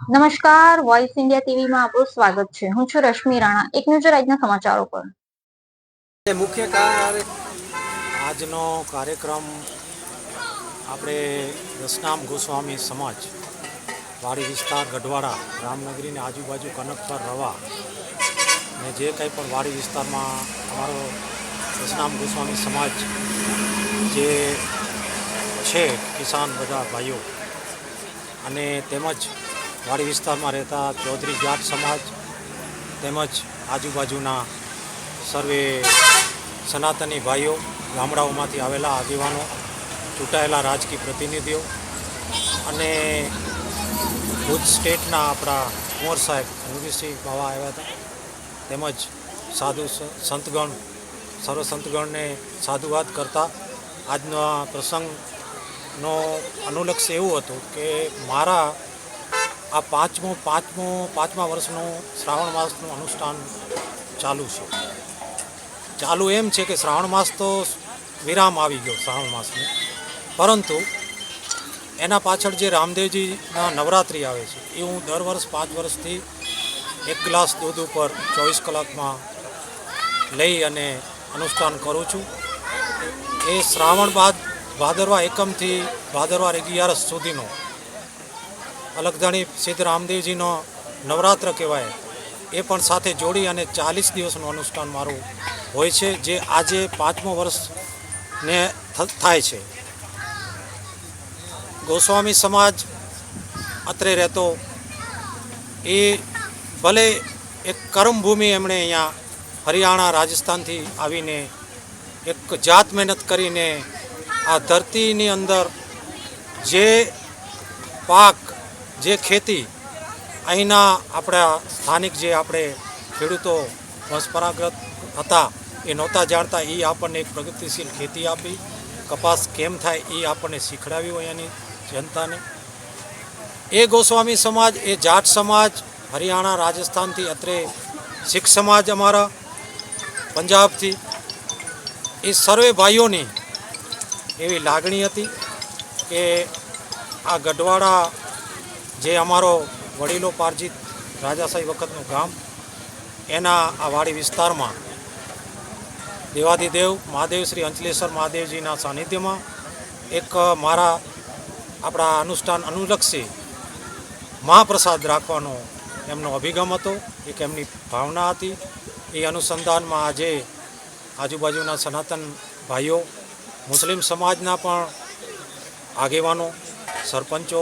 નમસ્કાર, voice India ટીવીમાં આપનું સ્વાગત છે. હું છું રશ્મિ રાણા. એક નજર આજના સમાચારો પર. મુખ્ય આજનો કાર્યક્રમ આપણે દસનામ ગોસ્વામી સમાજ વાડી વિસ્તાર ગઢવાડા રામનગરીની આજુબાજુ કનકપર રવા ને જે કંઈ પણ વાડી વિસ્તારમાં અમારો દસનામ ગોસ્વામી સમાજ જે છે કિસાન બધા ભાઈઓ અને તેમજ વાડી વિસ્તારમાં રહેતા ચૌધરી જાટ સમાજ તેમજ આજુબાજુના સર્વે સનાતની ભાઈઓ ગામડાઓમાંથી આવેલા આગેવાનો ચૂંટાયેલા રાજકીય પ્રતિનિધિઓ અને ભુજ સ્ટેટના આપણા કુંવર સાહેબ મુરલીસિંહ બાવા આવ્યા હતા તેમજ સાધુ સંતગણ સર્વ સંતગણને સાધુવાદ કરતા આજનો પ્રસંગનો અનુલક્ષ્ય એવું હતું કે મારા આ પાંચમા વર્ષનું શ્રાવણ માસનું અનુષ્ઠાન ચાલુ એમ છે કે શ્રાવણ માસ તો વિરામ આવી ગયો શ્રાવણ માસનું, પરંતુ એના પાછળ જે રામદેવજીના નવરાત્રિ આવે છે એ હું દર વર્ષ 5 વર્ષથી 1 ગ્લાસ દૂધ ઉપર 24 કલાકમાં લઈ અને અનુષ્ઠાન કરું છું. એ શ્રાવણ બાદ ભાદરવા એકમથી ભાદરવા 11 સુધીનો અલગધણી સિદ્ધ રામદેવજીનો નવરાત્ર કહેવાય, એ પણ સાથે જોડી અને 40 દિવસનું અનુષ્ઠાન મારું હોય છે, જે આજે 5મું વર્ષને થાય છે. ગોસ્વામી સમાજ અત્રે રહેતો એ ભલે એક કર્મભૂમિ એમણે અહીંયા હરિયાણા રાજસ્થાનથી આવીને એક જાત મહેનત કરીને આ ધરતીની અંદર જે પાક જે ખેતી અહીંના આપણા સ્થાનિક જે આપણે ખેડૂતો પરંપરાગત હતા એ નહોતા જાણતા, એ આપણને એક પ્રગતિશીલ ખેતી આપી, કપાસ કેમ થાય એ આપણને શીખડાવ્યું અહીંયાની જનતાને. એ ગોસ્વામી સમાજ, એ જાટ સમાજ હરિયાણા રાજસ્થાનથી, અત્રે શીખ સમાજ અમારા પંજાબથી, એ સર્વે ભાઈઓની એવી લાગણી હતી કે આ ગઢવાડા જે અમારો વડીલો પાર્જિત રાજાશાહી વખતનું ગામ, એના આ વાડી વિસ્તારમાં દેવાધિદેવ મહાદેવ શ્રી અંચલેશ્વર મહાદેવજીના સાનિધ્યમાં એક મારા આપણા અનુષ્ઠાન અનુલક્ષી મહાપ્રસાદ રાખવાનો એમનો અભિગમ હતો, એક એમની ભાવના હતી. એ અનુસંધાનમાં આજે આજુબાજુના સનાતન ભાઈઓ, મુસ્લિમ સમાજના પણ આગેવાનો, સરપંચો,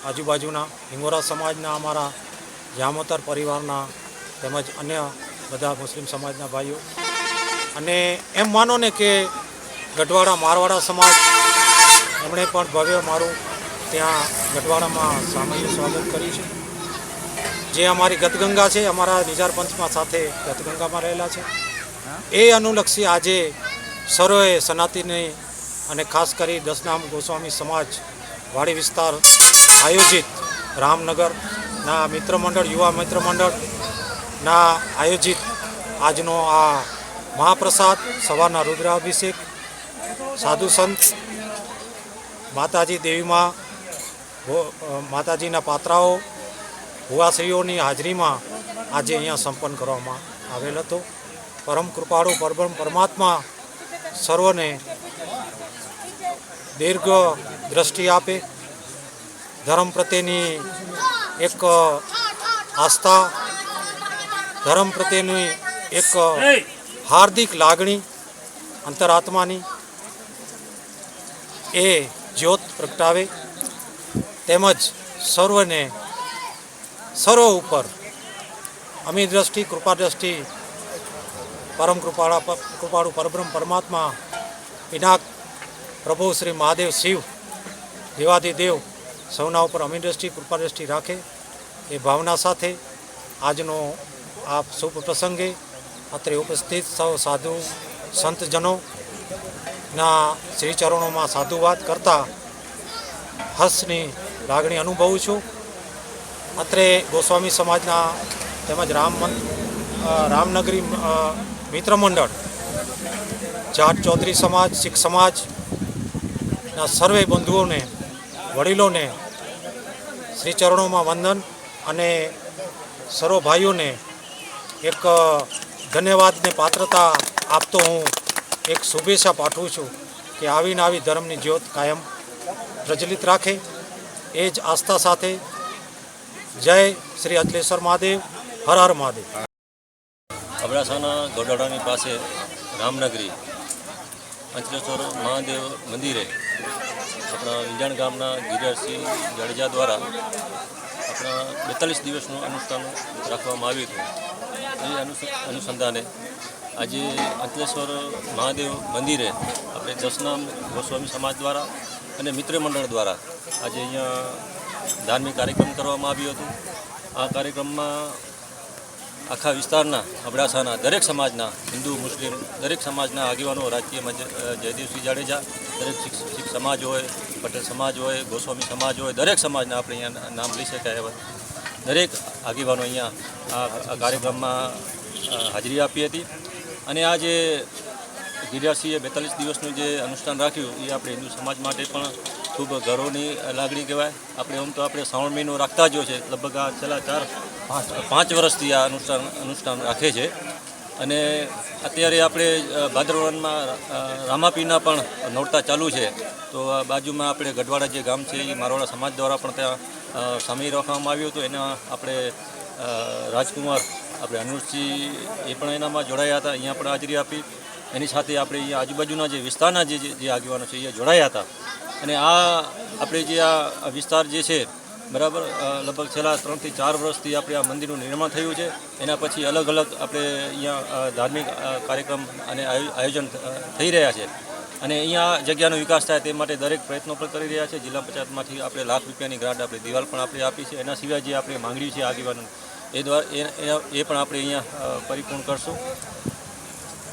આજુબાજુના હિંગોરા સમાજના અમારા જામોતર પરિવારના તેમજ અન્ય બધા મુસ્લિમ સમાજના ભાઈઓ, અને એમ માનો ને કે ગઢવાડા મારવાડા સમાજ, એમણે પણ ભવ્ય મારું ત્યાં ગઢવાડામાં સામાન્ય સ્વાગત કર્યું છે. જે અમારી ગતગંગા છે, અમારા નિજાર પંચમાં સાથે ગતગંગામાં રહેલા છે, એ અનુલક્ષી આજે સર્વે સનાતની અને ખાસ કરી દસનામ ગોસ્વામી સમાજ વાડી વિસ્તાર આયોજિત રામનગરના મિત્ર મંડળ, યુવા મિત્ર મંડળના આયોજિત આજનો આ મહાપ્રસાદ, સવારના રુદ્રાભિષેક, સાધુ સંત, માતાજી દેવીમાં માતાજીના પાત્રાઓ, ભુવાશ્રીઓની હાજરીમાં આજે અહીંયા સંપન્ન કરવામાં આવેલ હતો. પરમ કૃપાળુ પરબ્રહ્મ પરમાત્મા સર્વને દીર્ઘ દ્રષ્ટિ આપે, ધર્મ પ્રત્યેની એક આસ્થા, ધર્મ પ્રત્યેની એક હાર્દિક લાગણી અંતરાત્માની એ જ્યોત પ્રગટાવે, તેમજ સર્વ ઉપર અમી દ્રષ્ટિ, કૃપા દ્રષ્ટિ પરમ કૃપાળુ પરબ્રહ્મ પરમાત્મા પિનાક પ્રભુ શ્રી મહાદેવ શિવ દેવાધિદેવ સૌના ઉપર અમી દ્રષ્ટિ, કૃપા દ્રષ્ટિ રાખે, એ ભાવના સાથે આજનો આ શુભ પ્રસંગે અત્રે ઉપસ્થિત સૌ સાધુ સંતજનોના શ્રી ચરણોમાં સાધુવાદ કરતા હર્ષની લાગણી અનુભવું છું. અત્રે ગોસ્વામી સમાજના તેમજ રામનગરી મિત્ર મંડળ, જાટ ચૌધરી સમાજ, શીખ સમાજના સર્વે બંધુઓને, વડીલોને શ્રી ચરણોમાં વંદન અને સર્વ ભાઈઓને એક ધન્યવાદને પાત્રતા આપતો હું એક શુભેચ્છા પાઠવું છું કે આવીને આવી ધર્મની જ્યોત કાયમ પ્રજ્વલિત રાખે. એ જ આસ્થા સાથે જય શ્રી અંચલેશ્વર મહાદેવ, હર હર મહાદેવ. અબડાસાના ગોડાડાની પાસે રામનગરી અંચલેશ્વર મહાદેવ મંદિરે આપણા વિંજાણ ગામના ગિરિરાજસિંહ જાડેજા દ્વારા આપણા 42 દિવસનું અનુષ્ઠાન રાખવામાં આવ્યું હતું. એ અનુસંધાને આજે અંચલેશ્વર મહાદેવ મંદિરે આપણે દસનામ ગોસ્વામી સમાજ દ્વારા અને મિત્ર મંડળ દ્વારા આજે અહીંયા ધાર્મિક કાર્યક્રમ કરવામાં આવ્યો હતો. આ કાર્યક્રમમાં આખા વિસ્તારના અબડાસાના દરેક સમાજના હિન્દુ મુસ્લિમ દરેક સમાજના આગેવાનો રાજકીય જયદેવસિંહ જાડેજા, દરેક શીખ સમાજ હોય, પટેલ સમાજ હોય, ગોસ્વામી સમાજ હોય, દરેક સમાજના આપણે અહીંયા નામ લઈ શકાય એવા દરેક આગેવાનો અહીંયા આ કાર્યક્રમમાં હાજરી આપી હતી. અને આ જે ગિરિરાજસિંહે 42 દિવસનું જે અનુષ્ઠાન રાખ્યું એ આપણે હિન્દુ સમાજ માટે પણ ખૂબ ગૌરવની લાગણી કહેવાય. આપણે આમ તો આપણે શ્રાવણ મહિનો રાખતા જ હોય છે, લગભગ આ છેલ્લા 4-5 વર્ષથી આ અનુષ્ઠાન રાખે છે. અને અત્યારે આપણે ભાદરવનમાં રામાપીરના પણ નોરતા ચાલુ છે. તો આ બાજુમાં આપણે ગઢવાડા જે ગામ છે એ મારવાડા સમાજ દ્વારા પણ ત્યાં સામેલ રાખવામાં આવ્યું હતું. એના આપણે રાજકુમાર આપણે અનુજસિંહ એ પણ એનામાં જોડાયા હતા, અહીંયા પણ હાજરી આપી. એની સાથે આપણે અહીંયા આજુબાજુના જે વિસ્તારના જે આગેવાનો છે એ જોડાયા હતા. અને આ આપણે જે આ વિસ્તાર જે છે બરાબર લગભગ છેલ્લા 3 થી 4 વર્ષથી આપણે આ મંદિરનું નિર્માણ થયું છે. એના પછી અલગ અલગ આપણે અહીંયા ધાર્મિક કાર્યક્રમ અને આયોજન થઈ રહ્યા છે. અને અહીંયા જગ્યાનો વિકાસ થાય તે માટે દરેક પ્રયત્નો પણ કરી રહ્યા છે. જિલ્લા પંચાયતમાંથી આપણે ₹1 લાખ ગ્રાન્ટ આપણે દિવાલ પણ આપણે આપી છે. એના સિવાય જે આપણે માંગણી છે આગેવાનો એ દ્વારા એ પણ આપણે અહીંયા પરિપૂર્ણ કરશું.